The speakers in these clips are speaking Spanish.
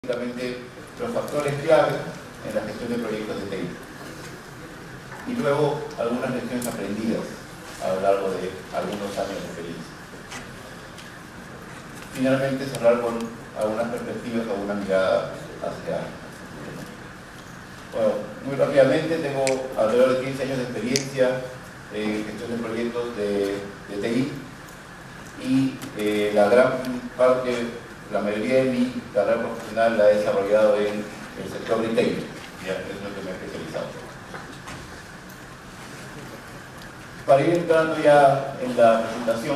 los factores clave en la gestión de proyectos de TI. Y luego algunas lecciones aprendidas a lo largo de algunos años de experiencia. Finalmente cerrar con algunas perspectivas o una mirada hacia el futuro. Bueno, muy rápidamente tengo alrededor de 15 años de experiencia en gestión de proyectos de TI y la gran parte, la mayoría de mi carrera profesional la he desarrollado en el sector retail, ya es lo que me he especializado. Para ir entrando ya en la presentación,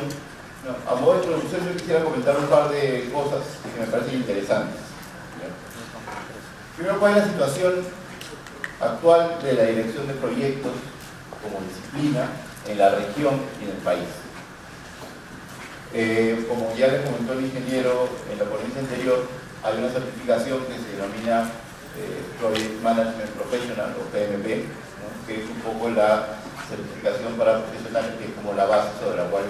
a modo de introducción yo quisiera comentar un par de cosas que me parecen interesantes. Primero, ¿cuál es la situación actual de la dirección de proyectos como disciplina en la región y en el país? Como ya les comentó el ingeniero en la ponencia anterior, hay una certificación que se denomina Project Management Professional o PMP, ¿no? Que es un poco la certificación para profesionales, que es como la base sobre la cual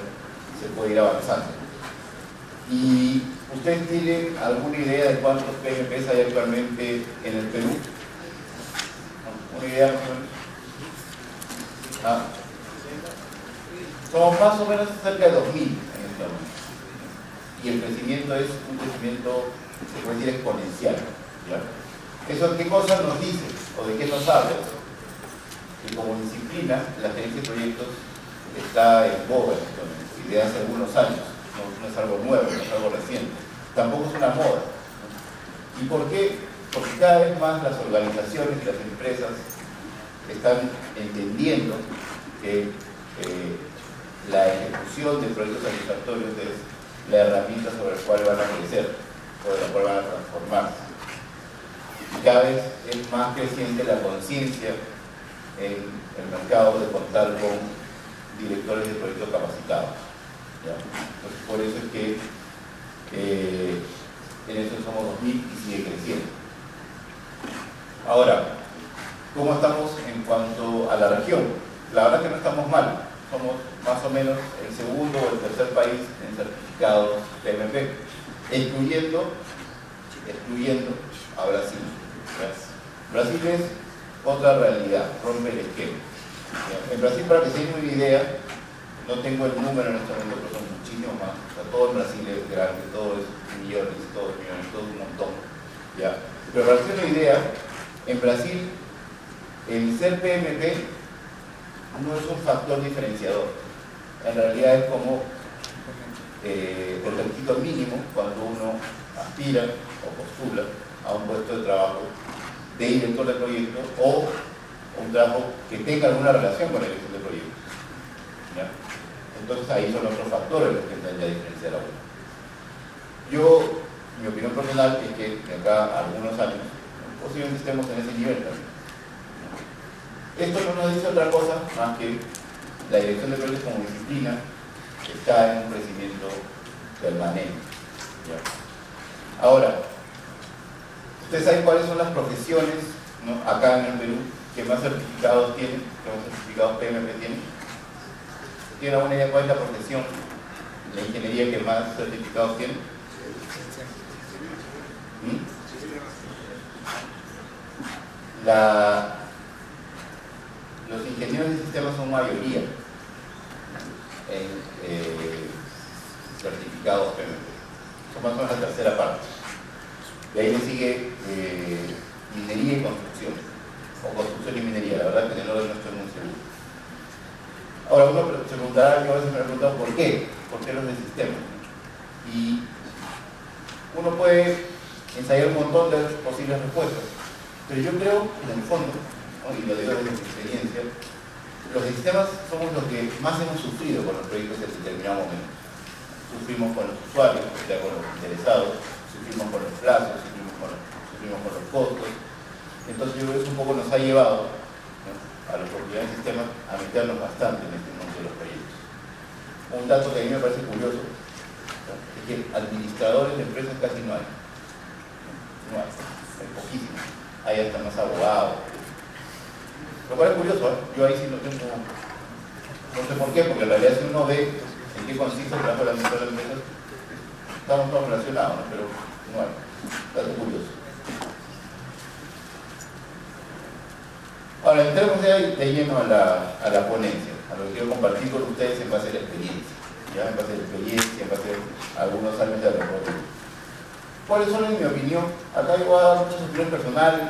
se puede ir avanzando. ¿Y ustedes tienen alguna idea de cuántos PMPs hay actualmente en el Perú? ¿Una idea más o menos? Son más o menos cerca de 2000. Y el crecimiento es un crecimiento, se puede decir, exponencial, ¿ya? ¿Eso qué cosas nos dice o de qué nos habla? Que como disciplina la gerencia de proyectos está en boga y desde hace algunos años, no es algo nuevo, no es algo reciente, tampoco es una moda, ¿no? ¿Y por qué? Porque cada vez más las organizaciones y las empresas están entendiendo que la ejecución de proyectos satisfactorios es la herramienta sobre la cual van a crecer, sobre la cual van a transformarse. Y cada vez es más creciente la conciencia en el mercado de contar con directores de proyectos capacitados, ¿ya? Entonces, por eso es que en eso somos 2000 y sigue creciendo. Ahora, ¿cómo estamos en cuanto a la región? La verdad es que no estamos mal. Somos más o menos el segundo o el tercer país en certificados PMP, excluyendo a Brasil. Brasil es otra realidad, rompe el esquema. En Brasil, para que se den una idea, no tengo el número en este momento, pero son muchísimos más. O sea, todo en Brasil es grande, todo es millones, todo es un montón, ¿ya? Pero para que se den una idea, en Brasil, el ser PMP no es un factor diferenciador. En realidad es como el requisito mínimo cuando uno aspira o postula a un puesto de trabajo de director de proyecto o un trabajo que tenga alguna relación con la dirección de proyectos, ¿ya? Entonces ahí son otros factores los que tendrían a diferenciar a uno. Yo, mi opinión personal es que de acá a algunos años posiblemente estemos en ese nivel también. Esto no nos dice otra cosa más que la dirección de proyectos como disciplina está en un crecimiento permanente, ¿ya? Ahora, ¿ustedes saben cuáles son las profesiones, ¿no?, acá en el Perú que más certificados tienen, que más certificados PMP tienen? ¿Tienen alguna idea cuál es la profesión, la ingeniería que más certificados tiene? Los ingenieros de sistemas son mayoría en certificados PMP. Son más o menos la tercera parte. De ahí le sigue minería y construcción, o construcción y minería. La verdad que en el orden no estoy muy seguro. Ahora uno se preguntará, yo a veces me he preguntado ¿por qué? ¿Por qué los de sistemas? Y uno puede ensayar un montón de posibles respuestas, pero yo creo que en el fondo, ¿no?, y lo digo desde mi experiencia, los de sistemas somos los que más hemos sufrido con los proyectos en determinado momento. Sufrimos con los usuarios, o sea, con los interesados, sufrimos con los plazos, sufrimos con los costos. Entonces yo creo que eso un poco nos ha llevado, ¿no?, a los profesionales de sistemas a meternos bastante en este mundo de los proyectos. Un dato que a mí me parece curioso, ¿no?, es que administradores de empresas casi no hay. No hay poquísimos. Hay hasta más abogados. Lo cual es curioso, ¿eh? Yo ahí sí no tengo, no sé por qué, porque en realidad si uno ve en qué consiste el trabajo de la administración de empresas, estamos todos relacionados, ¿no? Pero no hay. Dato curioso. Ahora, entremos de lleno a la ponencia, a lo que quiero compartir con ustedes en base a la experiencia. Ya en base a la experiencia, en base a algunos años de recorrido. ¿Cuáles son, en mi opinión? Acá yo voy a dar muchas opiniones personales,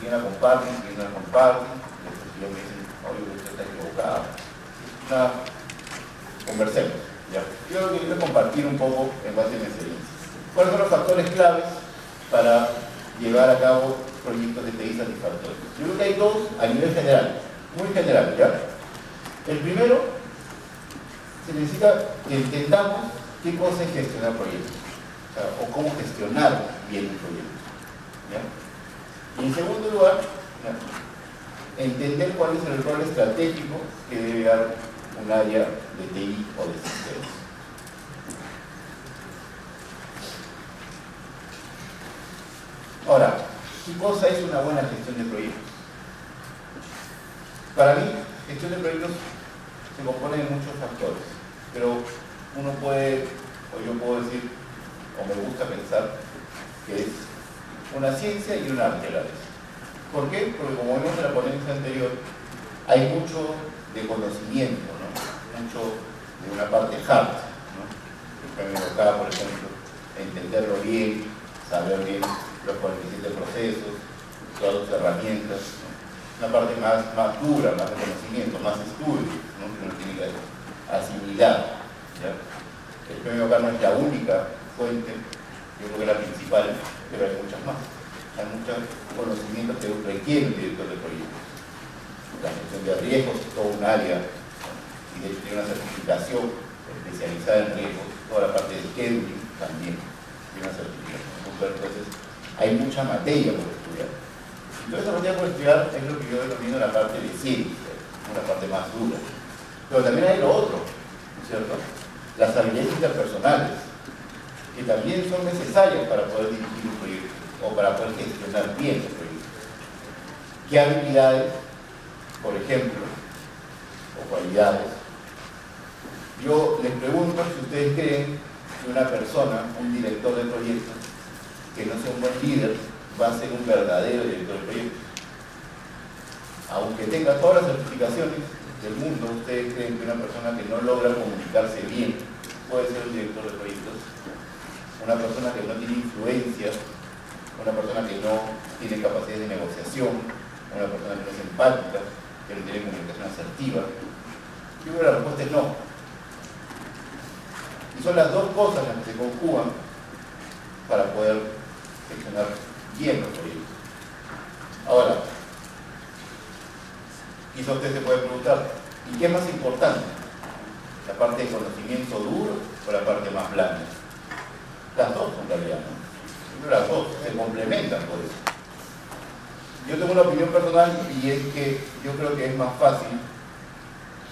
quién la comparten, quién no la comparten, después yo me dicen, oye, usted está equivocado. Conversemos. ¿Ya? Yo quiero compartir un poco en base a mi experiencia. ¿Cuáles son los factores claves para llevar a cabo proyectos de TI satisfactorios? Yo creo que hay dos a nivel general, muy general, ¿ya? El primero, se necesita que entendamos qué cosa es gestionar proyectos, o cómo gestionar bien un proyecto, ¿ya? Y en segundo lugar, ¿ya?, entender cuál es el rol estratégico que debe dar un área de TI o de sistemas. Ahora, ¿qué cosa es una buena gestión de proyectos? Para mí, gestión de proyectos se compone de muchos factores, pero uno puede, o yo puedo decir, o me gusta pensar, que es una ciencia y un arte a la vez. ¿Por qué? Porque como vimos en la ponencia anterior, hay mucho de conocimiento, ¿no? Mucho de una parte hard, ¿no? Me tocaba, por ejemplo, entenderlo bien, saber bien los 47 procesos, todas las herramientas, ¿no? Una parte más dura, más de conocimiento, más estudio, ¿no?, que uno tiene que asimilar, ¿ya? El premio acá no es la única fuente, yo creo que es la principal, pero hay muchas más. Hay muchos conocimientos que requiere un director de proyectos. La gestión de riesgos es todo un área, y de hecho tiene una certificación especializada en riesgos, toda la parte de scheduling también tiene una certificación. Entonces, hay mucha materia por estudiar. Entonces, esa materia por estudiar es lo que yo denomino la parte de ciencia, una parte más dura. Pero también hay lo otro, ¿no es cierto? Las habilidades interpersonales, que también son necesarias para poder dirigir un proyecto o para poder gestionar bien el proyecto. ¿Qué habilidades, por ejemplo, o cualidades? Yo les pregunto si ustedes creen que una persona, un director de proyectos, que no sea un buen líder, va a ser un verdadero director de proyectos. Aunque tenga todas las certificaciones del mundo, ¿ustedes creen que una persona que no logra comunicarse bien puede ser un director de proyectos? Una persona que no tiene influencia, una persona que no tiene capacidad de negociación, una persona que no es empática, que no tiene comunicación asertiva. Yo creo que la respuesta es no. Y son las dos cosas las que se conjugan para poder gestionar bien los proyectos. Ahora, quizá usted se puede preguntar, ¿y qué es más importante? ¿La parte de conocimiento duro o la parte más blanda? Las dos en realidad, ¿no? Las dos se complementan por eso. Yo tengo una opinión personal y es que yo creo que es más fácil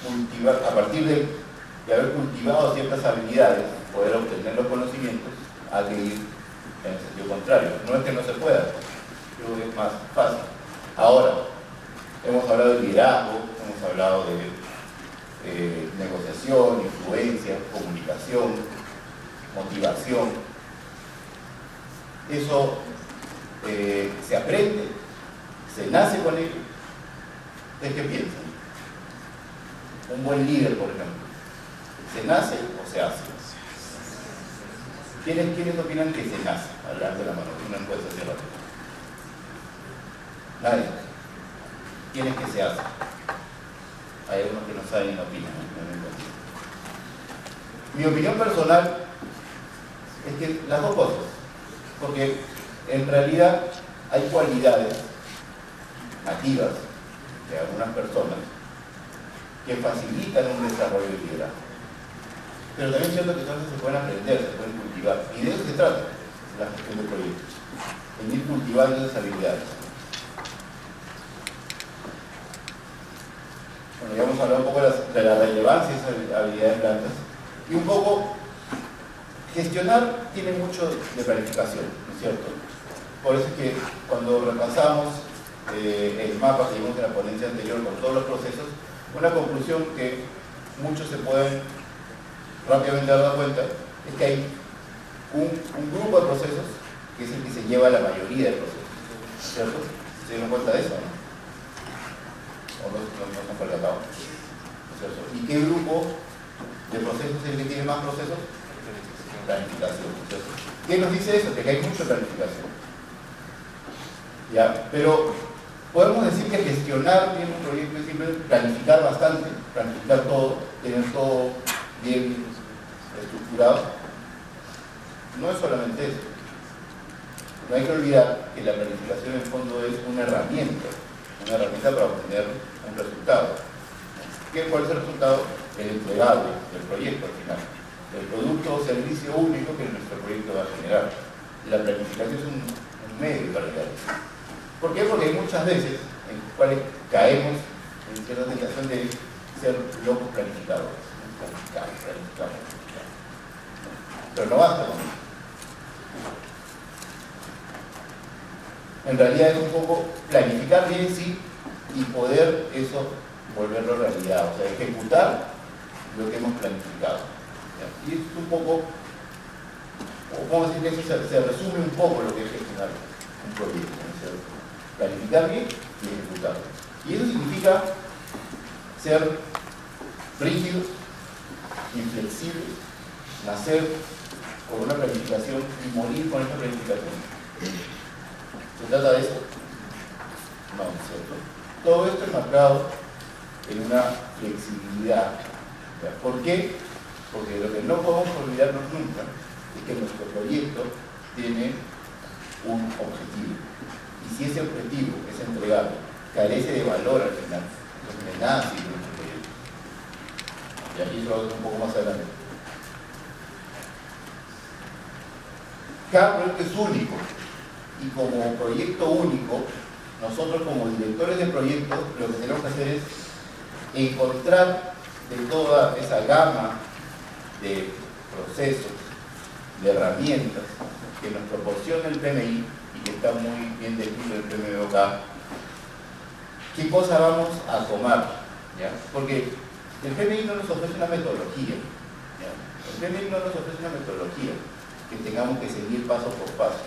cultivar, a partir de haber cultivado ciertas habilidades, poder obtener los conocimientos, a que ir en el sentido contrario. No es que no se pueda, creo que es más fácil. Ahora, hemos hablado de liderazgo, hemos hablado de negociación, influencia, comunicación, motivación. Eso se aprende, se nace con ello. ¿Ustedes qué piensan? Un buen líder, por ejemplo, ¿se nace o se hace? ¿Quiénes opinan que se nace? Hablando de la mano, una encuesta hacia rápido. Nadie. ¿Quiénes que se hacen? Hay algunos que no saben y no opinan. Mi opinión personal es que las dos cosas, porque en realidad hay cualidades nativas de algunas personas que facilitan un desarrollo de liderazgo. Pero también es cierto que cosas se pueden aprender, se pueden cultivar. Y de eso se trata la gestión de proyectos, en ir cultivando esas habilidades. Bueno, ya hemos hablado un poco de la relevancia de esas habilidades blandas. Y un poco, gestionar tiene mucho de planificación, ¿no es cierto? Por eso es que cuando repasamos el mapa que vimos en la ponencia anterior con todos los procesos, una conclusión que muchos se pueden rápidamente dar cuenta es que hay un grupo de procesos que es el que se lleva la mayoría de procesos, ¿cierto? ¿Se dieron cuenta de eso, no? o no se han percatado, ¿no es cierto? ¿Y qué grupo de procesos es el que tiene más procesos? Planificación, ¿no es cierto? ¿Qué nos dice eso? Que hay mucha planificación. ¿Ya? Pero podemos decir que gestionar bien un proyecto es simplemente planificar bastante, planificar todo, tener todo bien estructurado. No es solamente eso. No hay que olvidar que la planificación en el fondo es una herramienta para obtener un resultado. ¿Cuál es el resultado? El entregable del proyecto al final. El producto o servicio único que nuestro proyecto va a generar. La planificación es un medio para llegar a eso. ¿Por qué? Porque hay muchas veces en las cuales caemos en cierta tentación de ser locos planificadores. Planificamos. Pero no basta con eso. En realidad es un poco planificar bien sí y poder eso volverlo realidad, o sea, ejecutar lo que hemos planificado. ¿Ya? Y es un poco, vamos a decir que eso se resume un poco lo que es gestionar un proyecto, ¿no es cierto? Planificar bien y ejecutar. Y eso significa ser rígidos, inflexibles, nacer con una planificación y morir con esta planificación. ¿Se trata de eso? No, ¿no es cierto? Todo esto es marcado en una flexibilidad. ¿Ya? ¿Por qué? Porque lo que no podemos olvidarnos nunca es que nuestro proyecto tiene un objetivo. Y si ese objetivo es entregable, carece de valor al final, entonces de nada sirve nuestro proyecto. Y aquí eso lo vamos a ver un poco más adelante. Cada proyecto es único. Y como proyecto único, nosotros como directores de proyectos lo que tenemos que hacer es encontrar de toda esa gama de procesos, de herramientas que nos proporciona el PMI y que está muy bien definido el PMBOK, qué cosa vamos a tomar, ¿ya? Porque el PMI no nos ofrece una metodología, ¿ya? El PMI no nos ofrece una metodología que tengamos que seguir paso por paso,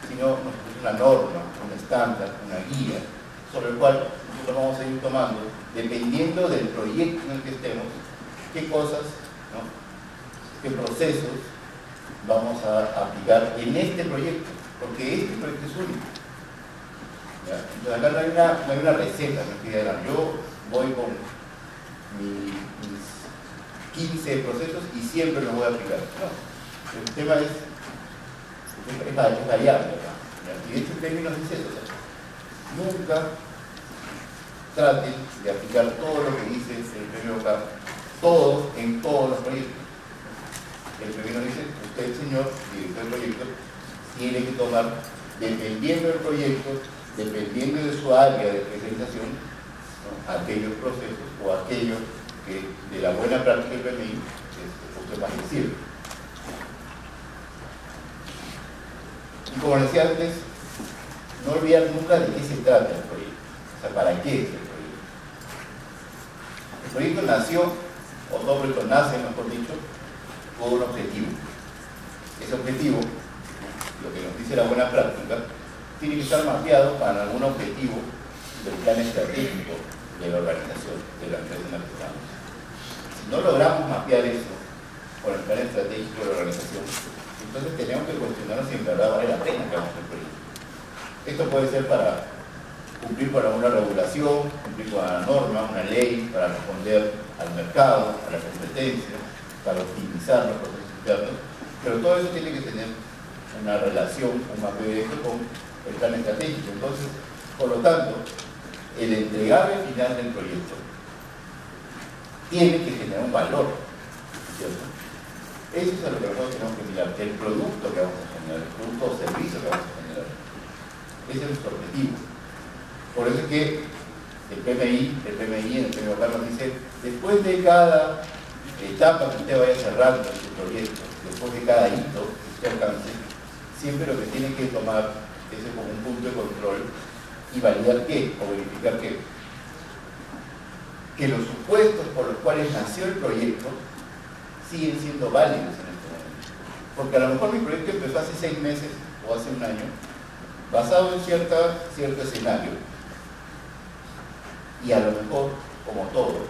sino nos ofrece una norma, un estándar, una guía, sobre el cual nosotros vamos a ir tomando, dependiendo del proyecto en el que estemos, qué cosas, ¿no? qué procesos vamos a aplicar en este proyecto, porque este proyecto es único. ¿Ya? Entonces acá no hay una receta, no es que digan, yo voy con mis 15 procesos y siempre los voy a aplicar. No, el tema es variable acá. Y de hecho el PMI nos dice eso. Nunca traten de aplicar todo lo que dice el PMBOK, todo en todos los proyectos. El PMI nos dice, usted, señor director del proyecto, tiene que tomar, dependiendo del proyecto, dependiendo de su área de especialización, ¿no? aquellos procesos o aquellos que de la buena práctica del PMI usted más le sirve. Y como decía antes, no olvidar nunca de qué se trata el proyecto, o sea, para qué es el proyecto. El proyecto nació, o todo proyecto nace, mejor dicho, con un objetivo. Ese objetivo, lo que nos dice la buena práctica, tiene que estar mapeado para algún objetivo del plan estratégico de la organización, de la empresa en la que estamos. Si no logramos mapear eso con el plan estratégico de la organización, entonces tenemos que cuestionarnos si en verdad vale la pena que hagamos el proyecto. Esto puede ser para cumplir con alguna regulación, cumplir con una norma, una ley, para responder al mercado, a la competencia, para optimizar los procesos internos, pero todo eso tiene que tener una relación, un mapeo directo con el plan estratégico. Entonces, por lo tanto, el entregable final del proyecto tiene que generar un valor, ¿cierto? Eso es a lo que nosotros tenemos que mirar, el producto que vamos a generar, el producto o servicio que vamos a generar. Ese es nuestro objetivo. Por eso es que el PMI en el PMBOK nos dice, después de cada etapa que usted vaya cerrando en su proyecto, después de cada hito que usted alcance, siempre lo que tiene que tomar es como un punto de control y validar qué, o verificar qué. Que los supuestos por los cuales nació el proyecto siguen siendo válidos en este momento. Porque a lo mejor mi proyecto empezó hace 6 meses o hace un año, basado en cierto escenario. Y a lo mejor, como todo,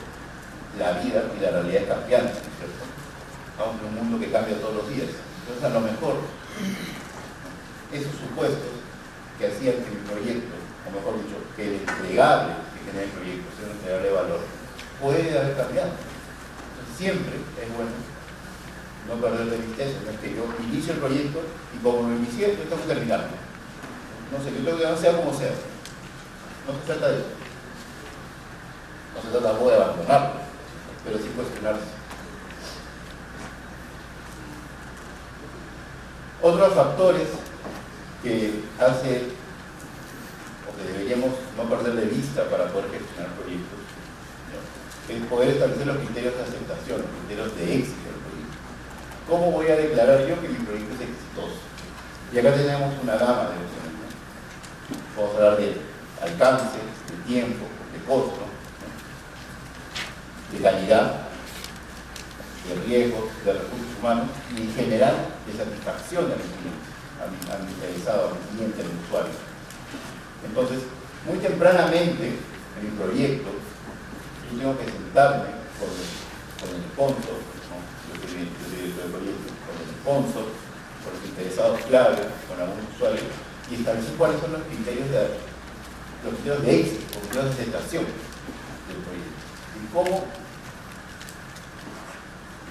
la vida y la realidad es cambiante, ¿no es cierto? Estamos en un mundo que cambia todos los días. Entonces, a lo mejor, esos supuestos que hacían que mi proyecto, o mejor dicho, que el entregable que genera el proyecto sea un entregable de valor, puede haber cambiado. Entonces, siempre es bueno no perder de vista eso, no es que yo inicio el proyecto y como lo inicié, yo tengo que terminarlo. No sé, yo tengo que sea como sea. No se trata de eso. No se trata de abandonarlo, pero sí cuestionarse. Otros factores que hace o que deberíamos no perder de vista para poder gestionar proyectos, ¿no? Es poder establecer los criterios de aceptación, los criterios de éxito del proyecto. ¿Cómo voy a declarar yo que mi proyecto es exitoso? Y acá tenemos una gama de opciones, ¿no? Vamos a hablar de alcance, de tiempo, de costo, ¿no? De calidad, de riesgos, de recursos humanos y en general de satisfacción a mi cliente, a mi interesado, a mi cliente, a mi usuario. Entonces, muy tempranamente en mi proyecto, yo tengo que sentarme con el sponsor, ¿no? Yo soy director del proyecto, con el sponsor, con los interesados clave, con algún usuario, y establecer cuáles son los criterios de éxito, los criterios de aceptación del proyecto. Y cómo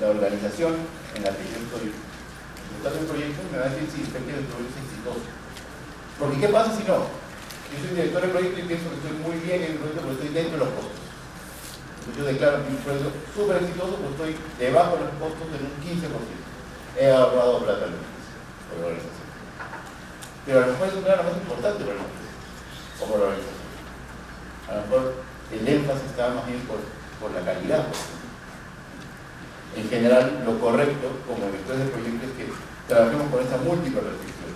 la organización en la que yo estoy resultado del proyecto me va a decir si efectivamente el proyecto es exitoso. Porque ¿qué pasa si no? Yo soy director del proyecto y pienso que estoy muy bien en el proyecto porque estoy dentro de los costos. Entonces yo declaro que un proyecto súper exitoso porque estoy debajo de los costos en un 15%. He ahorrado plata en por la organización. Pero a lo mejor es un grano más importante para la empresa o por la organización. A lo mejor el énfasis está más bien por la calidad. En general, lo correcto, como directores de proyectos, es que trabajemos con esta múltiple restricción,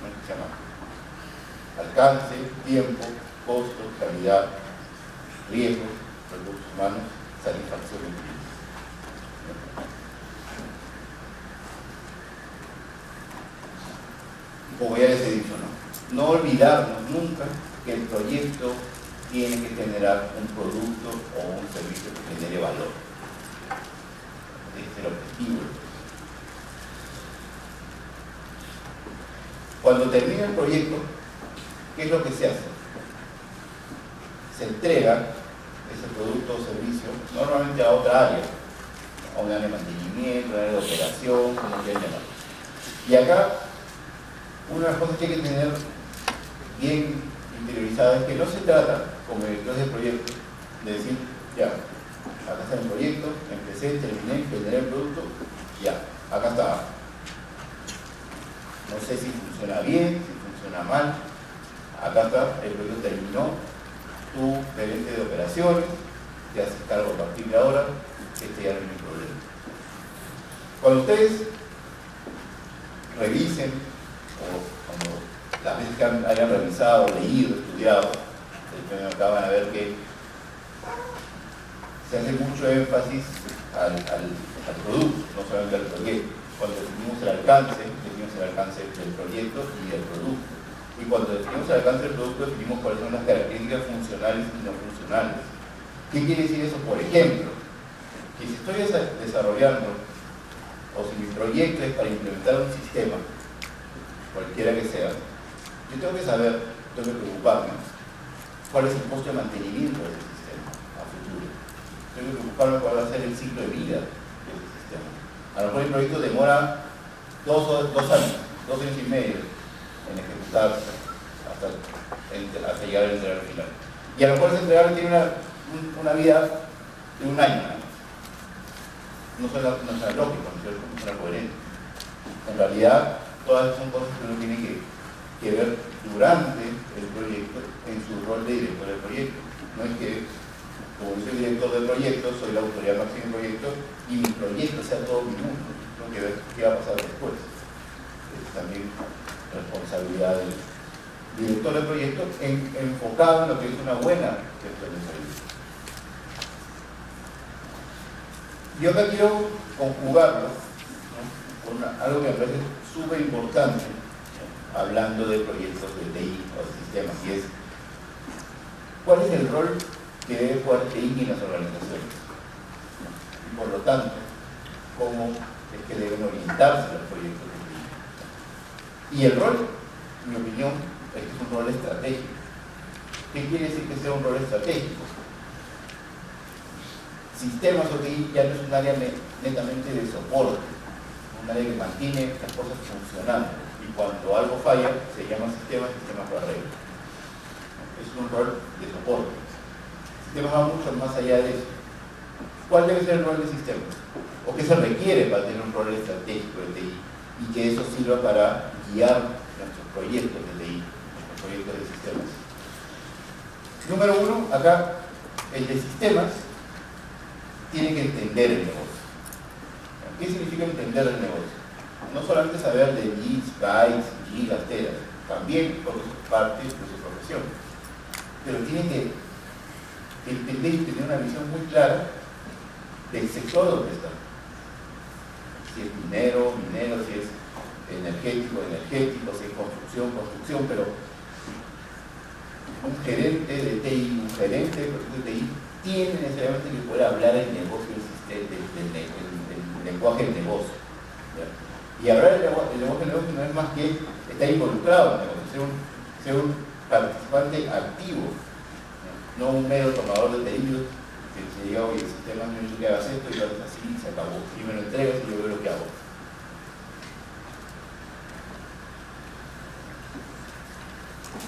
¿no? Que se llama alcance, tiempo, costo, calidad, riesgos, recursos humanos, satisfacción del cliente. Como ya les he dicho, no olvidarnos nunca que el proyecto tiene que generar un producto o un servicio que genere valor. Es el objetivo. Cuando termina el proyecto, ¿qué es lo que se hace? Se entrega ese producto o servicio normalmente a otra área, a un área de mantenimiento, a un área de operación, como quieran llamar. Y acá, una de las cosas que hay que tener bien interiorizada es que no se trata, como directores de proyecto, de decir, ya, acá está el proyecto, empecé, terminé, generé el producto, ya, acá está. No sé si funciona bien, si funciona mal, acá está, el proyecto terminó, tú, gerente de operaciones, te haces cargo a partir de ahora, este ya no es mi problema. Cuando ustedes revisen, o cuando las veces que hayan revisado, leído, estudiado, acá van a ver que se hace mucho énfasis al producto, no solamente al proyecto. Cuando definimos el alcance del proyecto y del producto. Y cuando definimos el alcance del producto, definimos cuáles son las características funcionales y no funcionales. ¿Qué quiere decir eso? Por ejemplo, que si estoy desarrollando, o si mi proyecto es para implementar un sistema, cualquiera que sea, yo tengo que saber, tengo que preocuparme, cuál es el costo de mantenimiento de ese sistema a futuro. Tengo que preocuparme cuál va a ser el ciclo de vida de ese sistema. A lo mejor el proyecto demora 2 años, 2 años y medio en ejecutarse hasta llegar al entregable final. Y a lo mejor ese entregable tiene una vida de 1 año. No suena lógico, ¿no es cierto? No suena coherente. En realidad, todas son cosas que uno tiene que ver durante el proyecto en su rol de director del proyecto. No es que, como yo soy director del proyecto, soy la autoridad máxima del proyecto y mi proyecto sea todo mi mundo. Tengo que ver qué va a pasar después. Es también responsabilidad del director del proyecto enfocado en lo que es una buena gestión del proyecto. Yo acá quiero conjugarlo, ¿no? Con algo que me parece súper importante, ¿no? Hablando de proyectos de TI o de sistemas, y es ¿cuál es el rol que debe jugar TI en las organizaciones. Y por lo tanto, cómo es que deben orientarse los proyectos de TI. Y el rol, en mi opinión, es que es un rol estratégico. ¿Qué quiere decir que sea un rol estratégico? Sistemas o TI ya no es un área netamente de soporte, un área que mantiene las cosas funcionando, y cuando algo falla se llama sistema lo arregla. Es un rol de soporte. El sistema va mucho más allá de eso. ¿Cuál debe ser el rol del sistema? ¿O qué se requiere para tener un rol estratégico de TI? Y que eso sirva para guiar nuestros proyectos de TI, nuestros proyectos de sistemas. Número uno, acá, el de sistemas tiene que entender el negocio. ¿Qué significa entender el negocio? No solamente saber de bits, bytes, gigas, teras, también porque es parte de su profesión, pero tiene que entender y tener una visión muy clara del sector donde está. Si es minero, si es energético, si es construcción, pero un gerente de TI, un gerente de proyectos de TI tiene necesariamente que poder hablar el negocio del lenguaje del negocio. ¿Ya? Y hablar el lenguaje del negocio no es más que estar involucrado en el negocio, ser un participante activo, ¿ya? No un mero tomador de pedidos que se diga, oye, el sistema no es que hagas esto y lo haces así y se acabó. Y me lo entregas y yo veo lo que hago.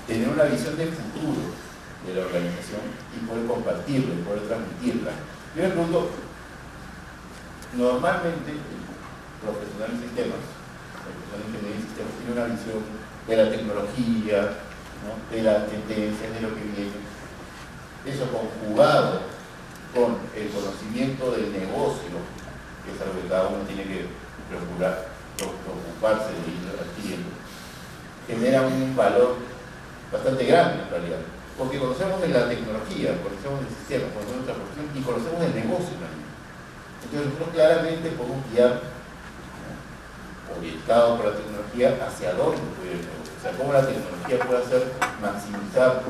Tener una visión de futuro de la organización y poder compartirla y poder transmitirla. Yo me pregunto, normalmente el profesional en sistemas, el profesional en ingeniería de sistemas tiene una visión de la tecnología, ¿no? De las tendencias, de lo que viene. Eso conjugado con el conocimiento del negocio, que es algo que cada uno tiene que preocuparse de ir adquiriendo, genera un valor bastante grande en realidad. Porque conocemos de la tecnología, conocemos del sistema, conocemos nuestra profesión y conocemos del negocio también. Entonces nosotros claramente podemos guiar, ¿no? Orientado por la tecnología hacia dónde puede ir el negocio. O sea, cómo la tecnología puede hacer maximizar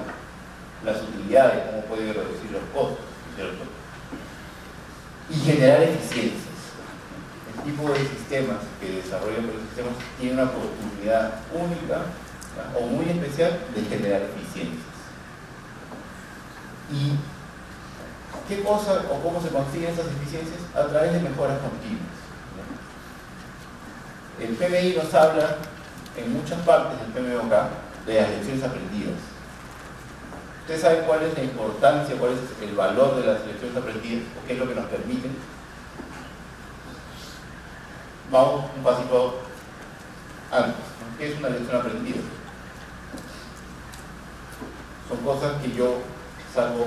las utilidades, cómo puede reducir los costos, ¿cierto? Y generar eficiencias. El tipo de sistemas que desarrollan los sistemas tiene una oportunidad única, ¿no? O muy especial de generar eficiencias. ¿Y qué cosa o cómo se consiguen esas eficiencias? A través de mejoras continuas, ¿no? El PMI nos habla en muchas partes del PMBOK de las lecciones aprendidas. ¿Ustedes saben cuál es la importancia, cuál es el valor de las lecciones aprendidas o qué es lo que nos permiten? Vamos un pasito antes, ¿no? ¿Qué es una lección aprendida? Son cosas que yo saco